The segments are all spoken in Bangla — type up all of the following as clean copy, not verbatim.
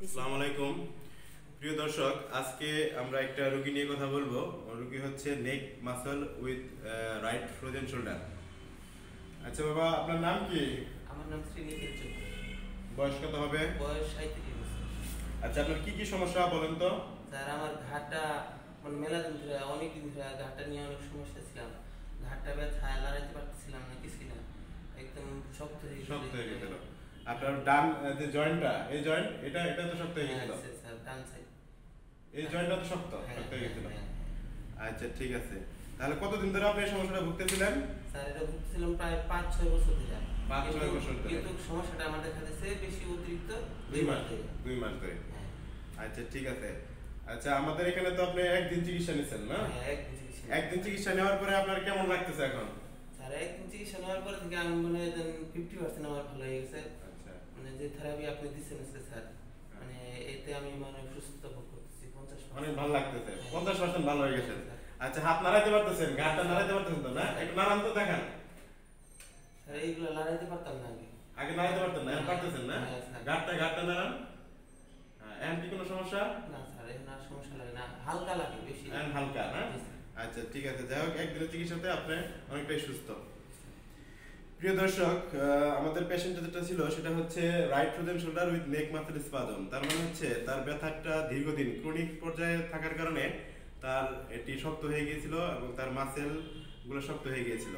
আসসালামু আলাইকুম প্রিয় দর্শক, আজকে আমরা একটা রোগী নিয়ে কথা বলবো। রোগী হচ্ছে neck muscle with right frozen shoulder. আচ্ছা বাবা, আপনার নাম কি? আমার নাম শ্রীনিকেত চৌধুরী। বয়স কত হবে? বয়স 37 বছর। আচ্ছা, আপনার কি কি সমস্যা বলেন তো? স্যার, আমার ঘাটটা মেলা দিন ধরে, অনেক দিন ধরে ঘাটটা নিয়ে অনেক সমস্যা ছিলাম। ঘাটটা ব্যথা, লড়াইতে পারতেছিলাম না, কিছুই না, একদম শক্ত হয়ে গেছিল। আপনার ডান যে জয়েন্টটা, এই জয়েন্ট এটা তো শক্ত হয়ে গেছিল। হ্যাঁ স্যার, ডান সাইড এই জয়েন্টটা তো শক্ত হয়ে গেছিল। আচ্ছা ঠিক আছে, তাহলে কতদিন ধরে আপনি এই সমস্যাটা ভুগতেছিলেন? স্যার, এটা ভুগতেছিলাম প্রায় 5-6 বছর ধরে। 5-6 বছর ধরে? কিন্তু সমস্যাটা আমার দেখা দিয়েছে বেশি অতিরিক্ত 2 মাস ধরে। 2 মাস ধরে? আচ্ছা ঠিক আছে। আচ্ছা, আমাদের এখানে তো আপনি একদিন চিকিৎসা নিছেন না? হ্যাঁ, একদিন চিকিৎসা নেওয়ার পরে আপনার কেমন লাগতেছে এখন? স্যার, একদিন চিকিৎসা নেওয়ার পর থেকে আমি 50% আমার ভালো হয়ে গেছে। আচ্ছা, যে থেরাপি আপনি দিচ্ছেন স্যার, এতে আমি সুস্থতা ভোগ করতেছি। 50% অনেক ভালো লাগতেছে। 50% ভালো হয়ে গেছে। আচ্ছা, হাত নাড়াইতে পারতেছেন? ঘাটটা নাড়াইতে পারতেছেন তো না? একটু নাড়ান তো দেখান। স্যার, এইগুলো লড়াইতে পারতাম না আগে। আগে নাড়াইতে পারতেন না, এখন পারতেছেন না? ঘাটটা নাড়ান। এখন কি কোনো সমস্যা? না স্যার, এখন আর সমস্যা লাগে না, হালকা লাগে, বেশি এখন হালকা না? আচ্ছা ঠিক আছে, যাই হোক, একদিনের চিকিৎসাতে আপনি অনেকটাই সুস্থ। প্রিয় দর্শক, আমাদের পেশেন্টটা যেটা ছিল সেটা হচ্ছে right frozen shoulder with neck muscle spasm. তার মানে হচ্ছে তার ব্যথাটা দীর্ঘদিন ক্রনিক পর্যায়ে থাকার কারণে তার এটি শক্ত হয়ে গিয়েছিল এবং তার মাসেল গুলো শক্ত হয়ে গিয়েছিল,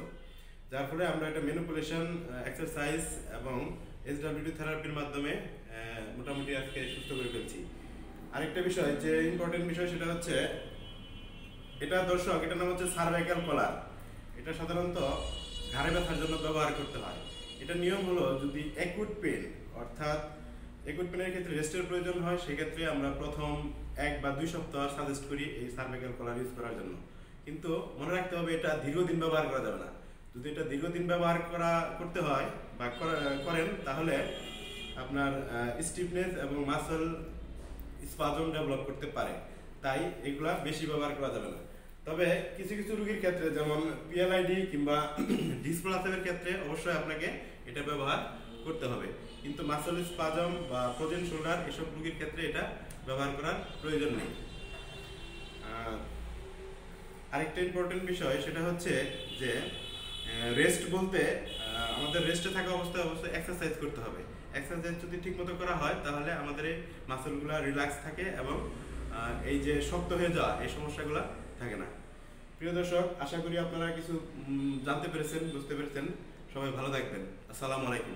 যার ফলে আমরা একটা ম্যানিপুলেশন এক্সারসাইজ এবং এসডব্লিউটি থেরাপির মাধ্যমে মোটামুটি আজকে সুস্থ করে ফেলছি। আরেকটা বিষয়, যে ইম্পর্টেন্ট বিষয়, সেটা হচ্ছে এটা দর্শক, এটার নাম হচ্ছে সার্ভাইকাল কলার। এটা সাধারণত ঘাড়ে ব্যথার জন্য ব্যবহার করতে হয়। এটা নিয়ম হলো, যদি অ্যাকুট পেন, অর্থাৎ অ্যাকুট পেনের ক্ষেত্রে রেস্টের প্রয়োজন হয়, সেক্ষেত্রে আমরা প্রথম 1 বা 2 সপ্তাহ সাজেস্ট করি এই সার্ভাইকাল কলার ইউজ করার জন্য। কিন্তু মনে রাখতে হবে, এটা দীর্ঘদিন ব্যবহার করা যাবে না। যদি এটা দীর্ঘদিন ব্যবহার করতে হয় বা করেন, তাহলে আপনার স্টিফনেস এবং মাসল স্পাজম ডেভেলপ করতে পারে। তাই এগুলা বেশি ব্যবহার করা যাবে না। তবে কিছু কিছু রোগীর ক্ষেত্রে, যেমন পিএলআইডি কিংবা ডিসপ্লাসের ক্ষেত্রে অবশ্যই আপনাকে এটা ব্যবহার করতে হবে। কিন্তু মাসল স্পাজম বা ফ্রোজেন শোল্ডার এসব রোগীর ক্ষেত্রে এটা ব্যবহার করার প্রয়োজন নেই। আরেকটা ইম্পর্টেন্ট বিষয়, সেটা হচ্ছে যে রেস্ট বলতে আমাদের রেস্টে থাকা অবস্থায় অবশ্যই এক্সারসাইজ করতে হবে। এক্সারসাইজ যদি ঠিকমতো করা হয়, তাহলে আমাদের এই মাসলগুলো রিল্যাক্স থাকে এবং এই যে শক্ত হয়ে যাওয়া, এই সমস্যাগুলো থাকে না। প্রিয় দর্শক, আশা করি আপনারা কিছু জানতে পেরেছেন, বুঝতে পেরেছেন। সবাই ভালো থাকবেন। আসসালামু আলাইকুম।